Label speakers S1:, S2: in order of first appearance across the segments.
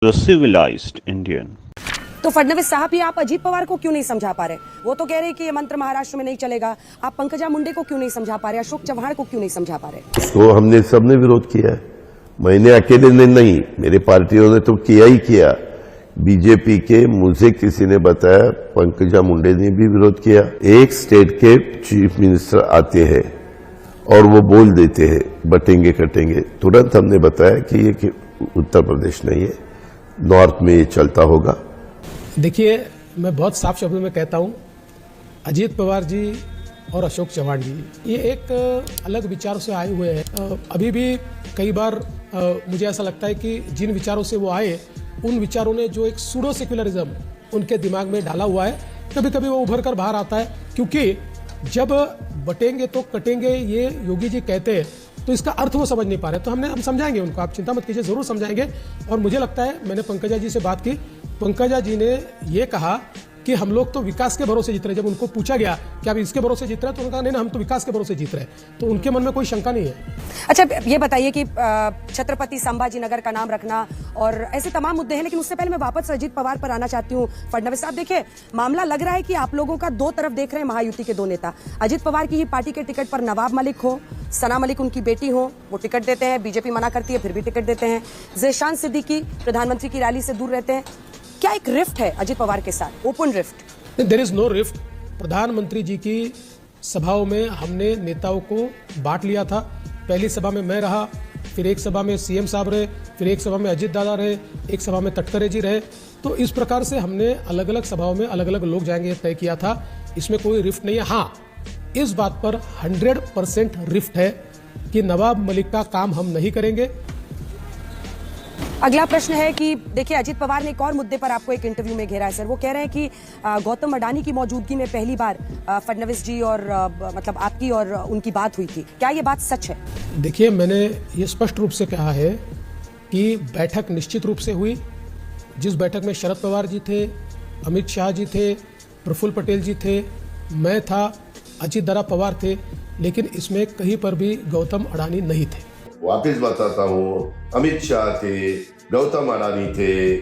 S1: The civilized Indian.
S2: तो फडणवीस साहब, ये आप अजीत पवार को क्यों नहीं समझा पा रहे? वो तो कह रहे कि ये मंत्र महाराष्ट्र में नहीं चलेगा। आप पंकजा मुंडे को क्यों नहीं समझा पा रहे? अशोक चव्हाण को क्यों नहीं समझा पा रहे?
S3: उसको हमने सबने विरोध किया है। मैंने अकेले ने नहीं, मेरे पार्टियों ने तो किया ही किया। बीजेपी के मुझे किसी ने बताया, पंकजा मुंडे ने भी विरोध किया। एक स्टेट के चीफ मिनिस्टर आते हैं और वो बोल देते हैं बटेंगे कटेंगे, तुरंत हमने बताया कि ये उत्तर प्रदेश नहीं है, नॉर्थ में ये चलता होगा।
S4: देखिए, मैं बहुत साफ शब्दों में कहता हूं, अजीत पवार जी और अशोक चव्हाण जी ये एक अलग विचारों से आए हुए हैं। अभी भी कई बार मुझे ऐसा लगता है कि जिन विचारों से वो आए, उन विचारों ने जो एक सूडो सेक्युलरिज्म उनके दिमाग में डाला हुआ है, कभी कभी वो उभर कर बाहर आता है। क्योंकि जब बटेंगे तो कटेंगे ये योगी जी कहते हैं, तो इसका अर्थ वो समझ नहीं पा रहे। तो हम समझाएंगे उनको, आप चिंता मत कीजिए, जरूर समझाएंगे। और मुझे लगता है, मैंने पंकजा जी से बात की, पंकजा जी ने ये कहा कि हम लोग तो विकास के भरोसे जीत रहे। जब उनको पूछा गया कि आप इसके भरोसे जीत रहे हैं, तो उन्होंने कहा नहीं, हम तो विकास के भरोसे जीत रहे हैं। तो उनके मन में कोई शंका नहीं है।
S2: अच्छा, ये बताइए कि छत्रपति संभाजी नगर का नाम रखना और ऐसे तमाम मुद्दे हैं, लेकिन उससे पहले मैं वापस अजीत पवार पर आना चाहती हूँ। फडणवीस साहब, देखिए, मामला लग रहा है कि आप लोगों का दो तरफ देख रहे हैं महायुति के दो नेता। अजीत पवार की ही पार्टी के टिकट पर नवाब मलिक हो, सना मलिक उनकी बेटी हो, वो टिकट देते हैं, बीजेपी मना करती है, फिर भी टिकट देते हैं। ज़ेशान सिद्दीकी प्रधानमंत्री की रैली से दूर रहते हैं। क्या एक रिफ्ट है अजीत पवार के साथ, open rift?
S4: There is no rift. प्रधानमंत्री जी की सभाओं में हमने नेताओं को बांट लिया था। पहली सभा में मैं रहा, फिर एक सभा में सीएम साहब रहे, फिर एक सभा में अजीत दादा रहे, एक सभा में तटकरे जी रहे। तो इस प्रकार से हमने अलग अलग सभाओं में अलग अलग लोग जाएंगे तय किया था। इसमें कोई रिफ्ट नहीं है। हाँ, इस बात पर 100% रिफ्ट है कि नवाब मलिक का काम हम नहीं करेंगे।
S2: अगला प्रश्न है कि देखिए, अजीत पवार ने एक और मुद्दे पर आपको एक इंटरव्यू में घेरा है सर। वो कह रहे हैं कि गौतम अडानी की मौजूदगी में पहली बार फडणवीस जी और मतलब आपकी और उनकी बात हुई थी। क्या ये बात सच है?
S4: देखिए, मैंने ये स्पष्ट रूप से कहा है कि बैठक निश्चित रूप से हुई। जिस बैठक में शरद पवार जी थे, अमित शाह जी थे, प्रफुल्ल पटेल जी थे, मैं था, अजीत दादा पवार थे, लेकिन इसमें कहीं पर भी गौतम अडानी नहीं थे।
S3: वापिस बताता हूँ, अमित शाह थे, गौतम अडानी थे,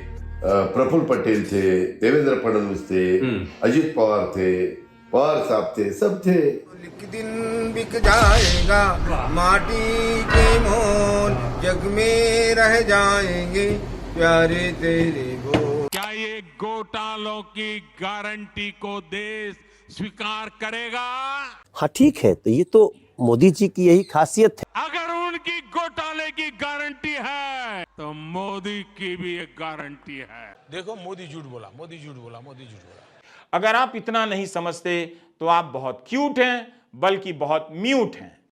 S3: प्रफुल्ल पटेल थे, देवेंद्र फडणवीस थे, अजीत पवार थे, पवार साहब थे, सब थे।
S5: एक दिन बिक जाएगा माटी के मोल, जग में रह जाएंगे प्यारे तेरे बोल।
S6: क्या ये घोटालों की गारंटी को देश स्वीकार करेगा?
S7: हाँ, ठीक है, तो ये तो मोदी जी की यही खासियत है।
S6: अगर उनकी घोटाले की गारंटी है, तो मोदी की भी एक गारंटी है।
S8: देखो, मोदी झूठ बोला, मोदी झूठ बोला, मोदी झूठ बोला।
S9: अगर आप इतना नहीं समझते तो आप बहुत क्यूट हैं, बल्कि बहुत म्यूट हैं।